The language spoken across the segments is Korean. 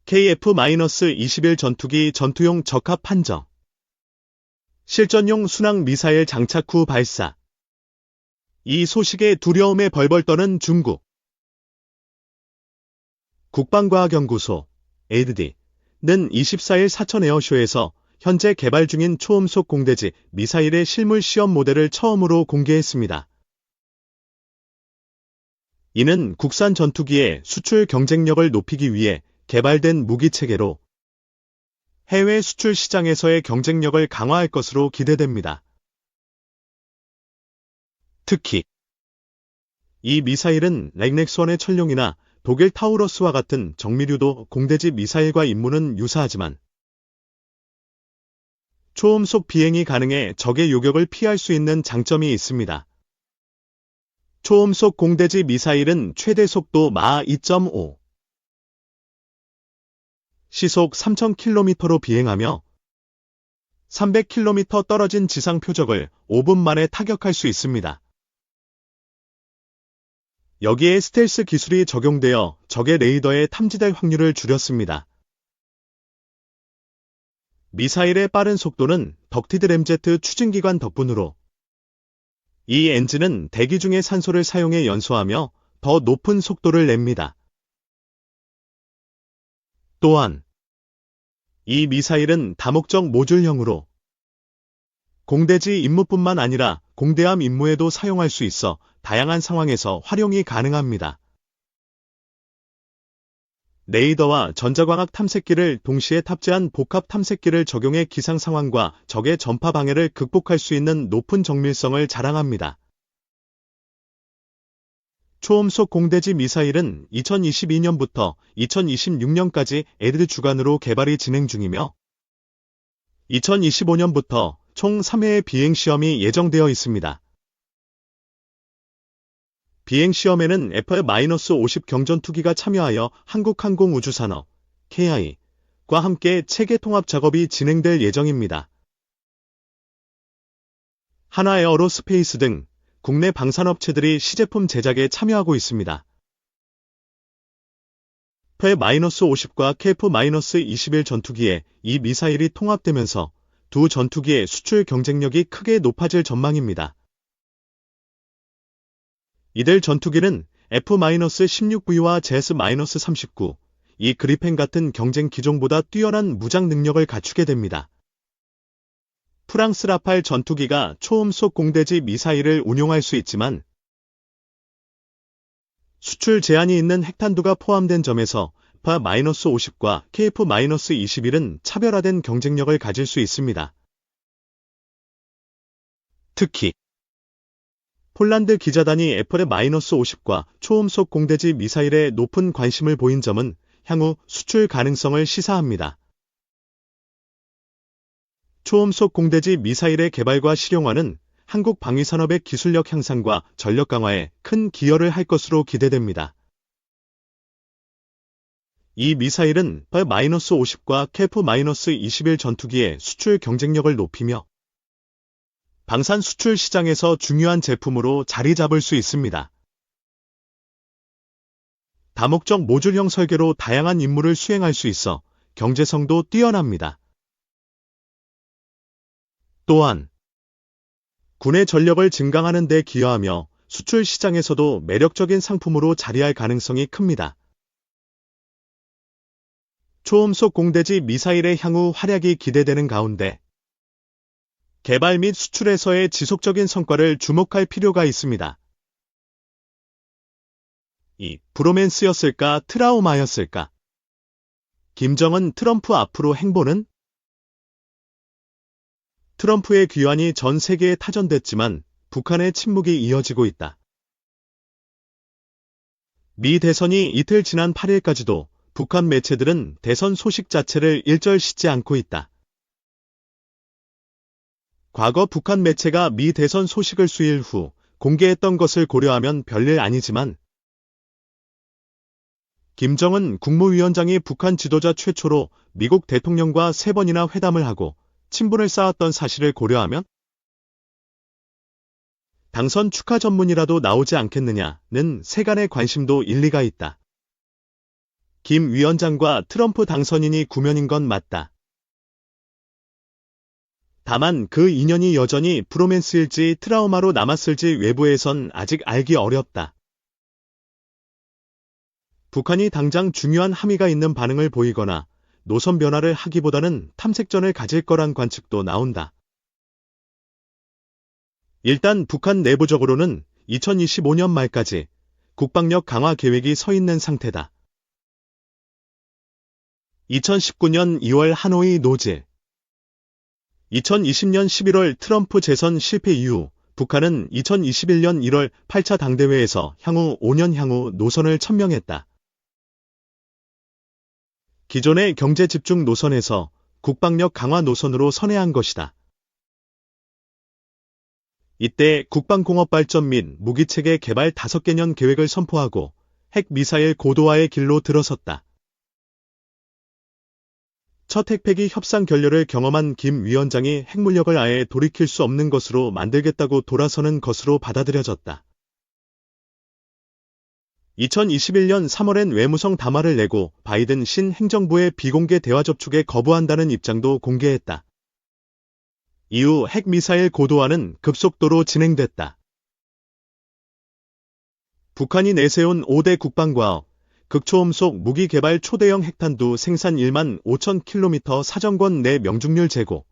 KF-21 전투기 전투용 적합 판정. 실전용 순항 미사일 장착 후 발사. 이 소식에 두려움에 벌벌 떠는 중국. 국방과학연구소 ADD는 24일 사천 에어쇼에서 현재 개발 중인 초음속 공대지 미사일의 실물 시험 모델을 처음으로 공개했습니다. 이는 국산 전투기의 수출 경쟁력을 높이기 위해 개발된 무기체계로 해외 수출 시장에서의 경쟁력을 강화할 것으로 기대됩니다. 특히 이 미사일은 렉넥스원의 천룡이나 독일 타우러스와 같은 정밀유도 공대지 미사일과 임무는 유사하지만 초음속 비행이 가능해 적의 요격을 피할 수 있는 장점이 있습니다. 초음속 공대지 미사일은 최대 속도 마 2.5, 시속 3000km로 비행하며 300km 떨어진 지상 표적을 5분 만에 타격할 수 있습니다. 여기에 스텔스 기술이 적용되어 적의 레이더에 탐지될 확률을 줄였습니다. 미사일의 빠른 속도는 덕티드 램제트 추진기관 덕분으로 이 엔진은 대기 중의 산소를 사용해 연소하며 더 높은 속도를 냅니다. 또한 이 미사일은 다목적 모듈형으로 공대지 임무뿐만 아니라 공대함 임무에도 사용할 수 있어 다양한 상황에서 활용이 가능합니다. 레이더와 전자광학 탐색기를 동시에 탑재한 복합 탐색기를 적용해 기상 상황과 적의 전파 방해를 극복할 수 있는 높은 정밀성을 자랑합니다. 초음속 공대지 미사일은 2022년부터 2026년까지 에디드 주간으로 개발이 진행 중이며 2025년부터 총 3회의 비행시험이 예정되어 있습니다. 비행시험에는 F-50 경전투기가 참여하여 한국항공우주산업, KI과 함께 체계 통합 작업이 진행될 예정입니다. 하나에어로스페이스 등 국내 방산업체들이 시제품 제작에 참여하고 있습니다. F-50과 KF-21 전투기에 이 미사일이 통합되면서 두 전투기의 수출 경쟁력이 크게 높아질 전망입니다. 이들 전투기는 F-16V와 JS-39, 이 그리펜 같은 경쟁 기종보다 뛰어난 무장 능력을 갖추게 됩니다. 프랑스 라팔 전투기가 초음속 공대지 미사일을 운용할 수 있지만 수출 제한이 있는 핵탄두가 포함된 점에서 F-50과 KF-21은 차별화된 경쟁력을 가질 수 있습니다. 특히 폴란드 기자단이 F-50과 초음속 공대지 미사일에 높은 관심을 보인 점은 향후 수출 가능성을 시사합니다. 초음속 공대지 미사일의 개발과 실용화는 한국 방위산업의 기술력 향상과 전력 강화에 큰 기여를 할 것으로 기대됩니다. 이 미사일은 F-50과 KF-21 전투기의 수출 경쟁력을 높이며 방산 수출 시장에서 중요한 제품으로 자리 잡을 수 있습니다. 다목적 모듈형 설계로 다양한 임무를 수행할 수 있어 경제성도 뛰어납니다. 또한 군의 전력을 증강하는 데 기여하며 수출 시장에서도 매력적인 상품으로 자리할 가능성이 큽니다. 초음속 공대지 미사일의 향후 활약이 기대되는 가운데 개발 및 수출에서의 지속적인 성과를 주목할 필요가 있습니다. 이 브로맨스였을까 트라우마였을까? 김정은 트럼프 앞으로 행보는? 트럼프의 귀환이 전 세계에 타전됐지만 북한의 침묵이 이어지고 있다. 미 대선이 이틀 지난 8일까지도 북한 매체들은 대선 소식 자체를 일절씻지 않고 있다. 과거 북한 매체가 미 대선 소식을 수일 후 공개했던 것을 고려하면 별일 아니지만 김정은 국무위원장이 북한 지도자 최초로 미국 대통령과 3번이나 회담을 하고 친분을 쌓았던 사실을 고려하면 당선 축하 전문이라도 나오지 않겠느냐는 세간의 관심도 일리가 있다. 김 위원장과 트럼프 당선인이 구면인 건 맞다. 다만 그 인연이 여전히 브로맨스일지 트라우마로 남았을지 외부에선 아직 알기 어렵다. 북한이 당장 중요한 함의가 있는 반응을 보이거나 노선 변화를 하기보다는 탐색전을 가질 거란 관측도 나온다. 일단 북한 내부적으로는 2025년 말까지 국방력 강화 계획이 서 있는 상태다. 2019년 2월 하노이 노질 2020년 11월 트럼프 재선 실패 이후 북한은 2021년 1월 8차 당대회에서 향후 5년 향후 노선을 천명했다. 기존의 경제 집중 노선에서 국방력 강화 노선으로 선회한 것이다. 이때 국방공업 발전 및 무기체계 개발 5개년 계획을 선포하고 핵미사일 고도화의 길로 들어섰다. 첫 핵폐기 협상 결렬을 경험한 김 위원장이 핵물력을 아예 돌이킬 수 없는 것으로 만들겠다고 돌아서는 것으로 받아들여졌다. 2021년 3월엔 외무성 담화를 내고 바이든 신 행정부의 비공개 대화 접촉에 거부한다는 입장도 공개했다. 이후 핵미사일 고도화는 급속도로 진행됐다. 북한이 내세운 5대 국방과업, 극초음속 무기 개발 초대형 핵탄두 생산 1만 5천 킬로미터 사정권 내 명중률 제고,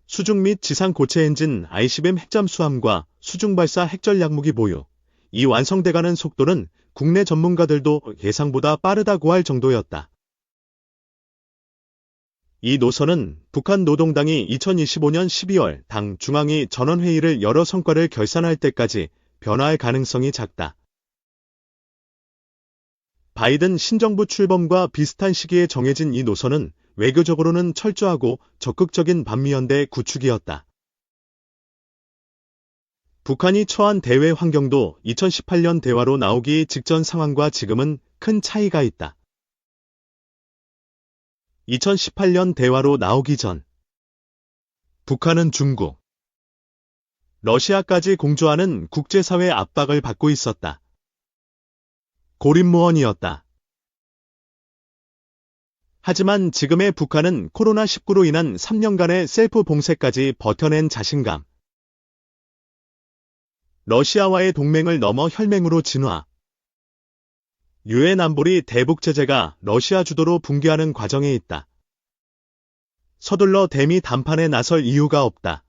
수중 및 지상 고체 엔진 ICBM 핵잠수함과 수중 발사 핵전략무기 보유, 이 완성돼가는 속도는 국내 전문가들도 예상보다 빠르다고 할 정도였다. 이 노선은 북한 노동당이 2025년 12월 당 중앙위 전원회의를 열어 성과를 결산할 때까지 변화할 가능성이 작다. 바이든 신정부 출범과 비슷한 시기에 정해진 이 노선은 외교적으로는 철저하고 적극적인 반미연대 구축이었다. 북한이 처한 대외 환경도 2018년 대화로 나오기 직전 상황과 지금은 큰 차이가 있다. 2018년 대화로 나오기 전 북한은 중국, 러시아까지 공조하는 국제사회 압박을 받고 있었다. 고립무원이었다. 하지만 지금의 북한은 코로나19로 인한 3년간의 셀프 봉쇄까지 버텨낸 자신감, 러시아와의 동맹을 넘어 혈맹으로 진화, 유엔 안보리 대북 제재가 러시아 주도로 붕괴하는 과정에 있다. 서둘러 대미 담판에 나설 이유가 없다.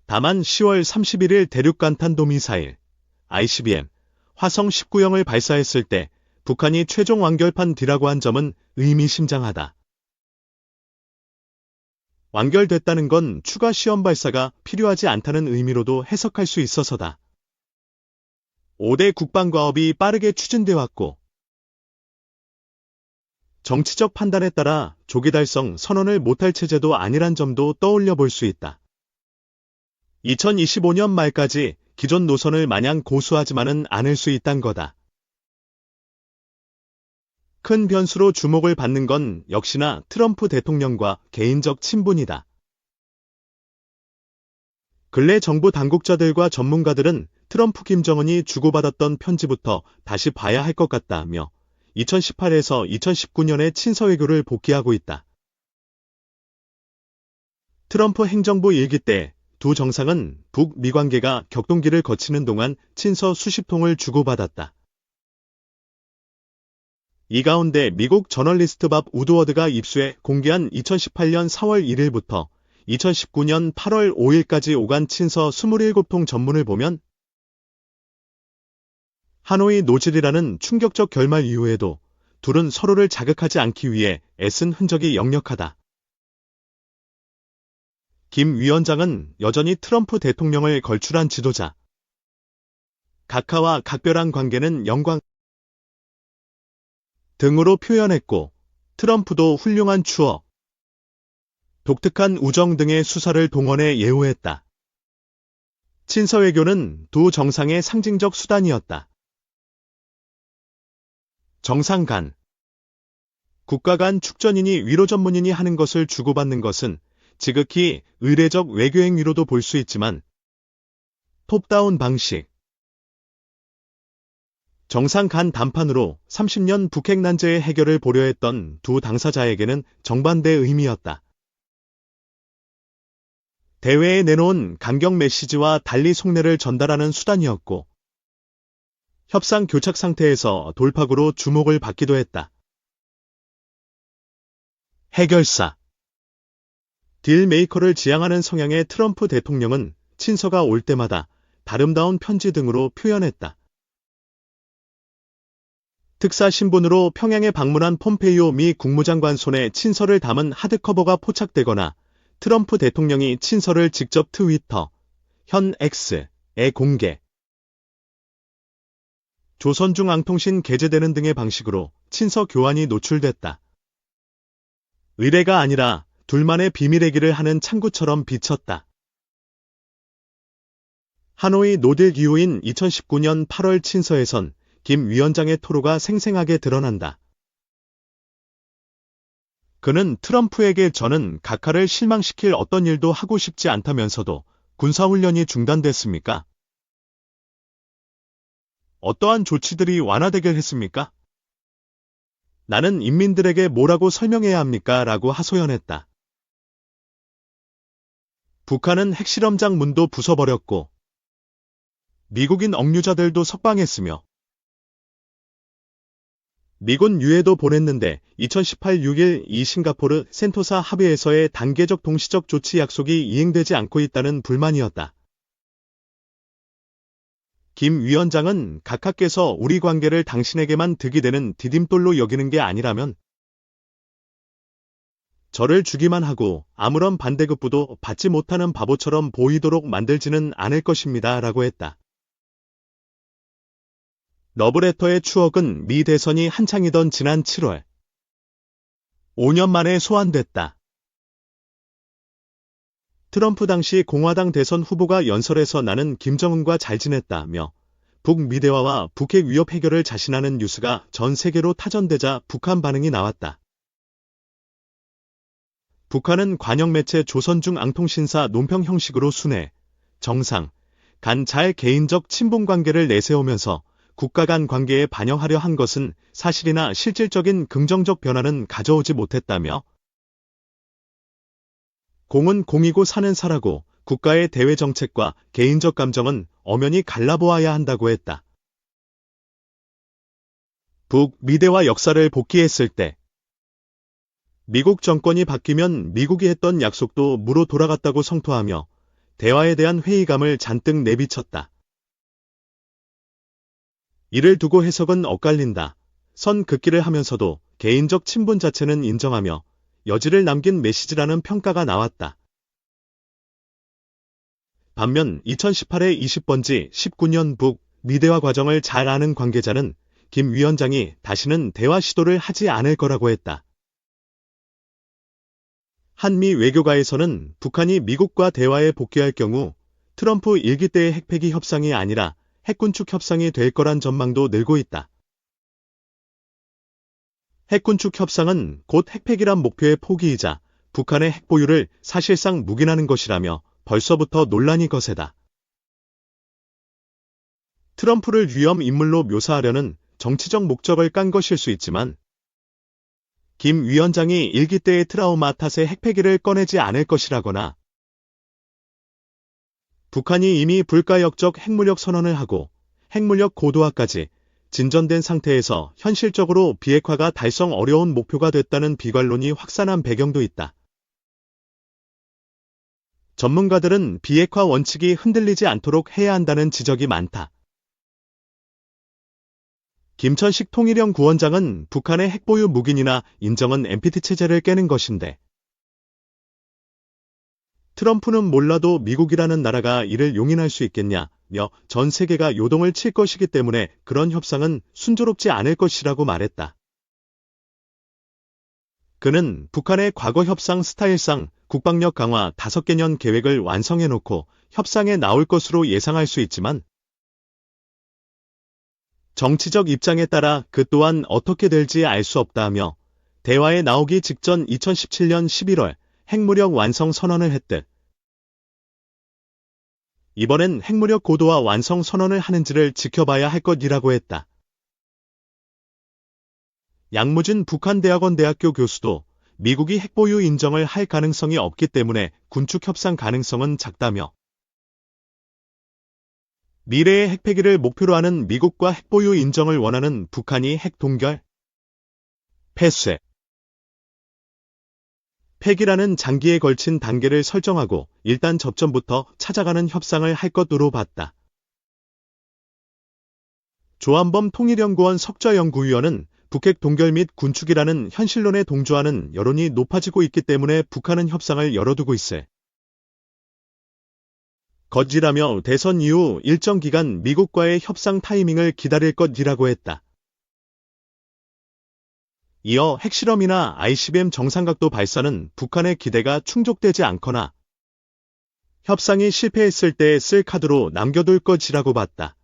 다만 10월 31일 대륙간탄도미사일 ICBM 화성 19형을 발사했을 때 북한이 최종 완결판 뒤라고 한 점은 의미심장하다. 완결됐다는 건 추가 시험 발사가 필요하지 않다는 의미로도 해석할 수 있어서다. 5대 국방과업이 빠르게 추진돼 왔고 정치적 판단에 따라 조기 달성 선언을 못할 체제도 아니란 점도 떠올려 볼 수 있다. 2025년 말까지 기존 노선을 마냥 고수하지만은 않을 수 있단 거다. 큰 변수로 주목을 받는 건 역시나 트럼프 대통령과 개인적 친분이다. 근래 정부 당국자들과 전문가들은 트럼프 김정은이 주고받았던 편지부터 다시 봐야 할 것 같다며 2018에서 2019년의 친서외교를 복귀하고 있다. 트럼프 행정부 일기 때 두 정상은 북미 관계가 격동기를 거치는 동안 친서 수십 통을 주고받았다. 이 가운데 미국 저널리스트 밥 우드워드가 입수해 공개한 2018년 4월 1일부터 2019년 8월 5일까지 오간 친서 27통 전문을 보면 하노이 노즐이라는 충격적 결말 이후에도 둘은 서로를 자극하지 않기 위해 애쓴 흔적이 역력하다. 김 위원장은 여전히 트럼프 대통령을 걸출한 지도자. 각하와 각별한 관계는 영광 등으로 표현했고 트럼프도 훌륭한 추억, 독특한 우정 등의 수사를 동원해 예우했다. 친서외교는 두 정상의 상징적 수단이었다. 정상 간, 국가 간 축전인이 위로 전문인이 하는 것을 주고받는 것은 지극히 의례적 외교행위로도 볼 수 있지만 톱다운 방식, 정상 간 담판으로 30년 북핵 난제의 해결을 보려 했던 두 당사자에게는 정반대 의미였다. 대회에 내놓은 강경 메시지와 달리 속내를 전달하는 수단이었고, 협상 교착 상태에서 돌파구로 주목을 받기도 했다. 해결사. 딜메이커를 지향하는 성향의 트럼프 대통령은 친서가 올 때마다 아름다운 편지 등으로 표현했다. 특사 신분으로 평양에 방문한 폼페이오 미 국무장관 손에 친서를 담은 하드커버가 포착되거나 트럼프 대통령이 친서를 직접 트위터, 현 X에 공개, 조선중앙통신 게재되는 등의 방식으로 친서 교환이 노출됐다. 의뢰가 아니라 둘만의 비밀 얘기를 하는 창구처럼 비쳤다. 하노이 노딜 기후인 2019년 8월 친서에선 김 위원장의 토로가 생생하게 드러난다. 그는 트럼프에게 저는 각하를 실망시킬 어떤 일도 하고 싶지 않다면서도 군사훈련이 중단됐습니까? 어떠한 조치들이 완화되길 했습니까? 나는 인민들에게 뭐라고 설명해야 합니까? 라고 하소연했다. 북한은 핵실험장 문도 부숴버렸고 미국인 억류자들도 석방했으며 미군 유해도 보냈는데 2018 6일 이 싱가포르 센토사 합의에서의 단계적 동시적 조치 약속이 이행되지 않고 있다는 불만이었다. 김 위원장은 각하께서 우리 관계를 당신에게만 득이 되는 디딤돌로 여기는 게 아니라면 저를 주기만 하고 아무런 반대급부도 받지 못하는 바보처럼 보이도록 만들지는 않을 것입니다. 라고 했다. 러브레터의 추억은 미 대선이 한창이던 지난 7월 5년 만에 소환됐다. 트럼프 당시 공화당 대선 후보가 연설에서 나는 김정은과 잘 지냈다며 북미 대화와 북핵 위협 해결을 자신하는 뉴스가 전 세계로 타전되자 북한 반응이 나왔다. 북한은 관영 매체 조선중앙통신사 논평 형식으로 순회, 정상, 간 잘 개인적 친분 관계를 내세우면서 국가 간 관계에 반영하려 한 것은 사실이나 실질적인 긍정적 변화는 가져오지 못했다며 공은 공이고 사는 사라고 국가의 대외 정책과 개인적 감정은 엄연히 갈라보아야 한다고 했다. 북미대화 역사를 복기했을 때 미국 정권이 바뀌면 미국이 했던 약속도 무로 돌아갔다고 성토하며 대화에 대한 회의감을 잔뜩 내비쳤다. 이를 두고 해석은 엇갈린다. 선 긋기를 하면서도 개인적 친분 자체는 인정하며 여지를 남긴 메시지라는 평가가 나왔다. 반면 2018의 20번지 19년 북미대화 과정을 잘 아는 관계자는 김 위원장이 다시는 대화 시도를 하지 않을 거라고 했다. 한미 외교가에서는 북한이 미국과 대화에 복귀할 경우 트럼프 일기 때의 핵폐기 협상이 아니라 핵군축 협상이 될 거란 전망도 늘고 있다. 핵군축 협상은 곧 핵폐기란 목표의 포기이자 북한의 핵보유를 사실상 묵인하는 것이라며 벌써부터 논란이 거세다. 트럼프를 위험 인물로 묘사하려는 정치적 목적을 깐 것일 수 있지만 김 위원장이 일기 때의 트라우마 탓에 핵폐기를 꺼내지 않을 것이라거나 북한이 이미 불가역적 핵무력 선언을 하고 핵무력 고도화까지 진전된 상태에서 현실적으로 비핵화가 달성 어려운 목표가 됐다는 비관론이 확산한 배경도 있다. 전문가들은 비핵화 원칙이 흔들리지 않도록 해야 한다는 지적이 많다. 김천식 통일형 구원장은 북한의 핵보유 묵인이나 인정은 NPT 체제를 깨는 것인데 트럼프는 몰라도 미국이라는 나라가 이를 용인할 수 있겠냐며 전 세계가 요동을 칠 것이기 때문에 그런 협상은 순조롭지 않을 것이라고 말했다. 그는 북한의 과거 협상 스타일상 국방력 강화 5개년 계획을 완성해놓고 협상에 나올 것으로 예상할 수 있지만 정치적 입장에 따라 그 또한 어떻게 될지 알 수 없다며 대화에 나오기 직전 2017년 11월 핵무력 완성 선언을 했듯 이번엔 핵무력 고도화 완성 선언을 하는지를 지켜봐야 할 것이라고 했다. 양무진 북한대학원대학교 교수도 미국이 핵보유 인정을 할 가능성이 없기 때문에 군축 협상 가능성은 작다며 미래의 핵폐기를 목표로 하는 미국과 핵보유 인정을 원하는 북한이 핵 동결, 폐쇄, 폐기라는 장기에 걸친 단계를 설정하고 일단 접전부터 찾아가는 협상을 할 것으로 봤다. 조한범 통일연구원 석좌연구위원은 북핵 동결 및 군축이라는 현실론에 동조하는 여론이 높아지고 있기 때문에 북한은 협상을 열어두고 있을 것이라며 대선 이후 일정 기간 미국과의 협상 타이밍을 기다릴 것이라고 했다. 이어 핵실험이나 ICBM 정상각도 발사는 북한의 기대가 충족되지 않거나 협상이 실패했을 때 쓸 카드로 남겨둘 것이라고 봤다.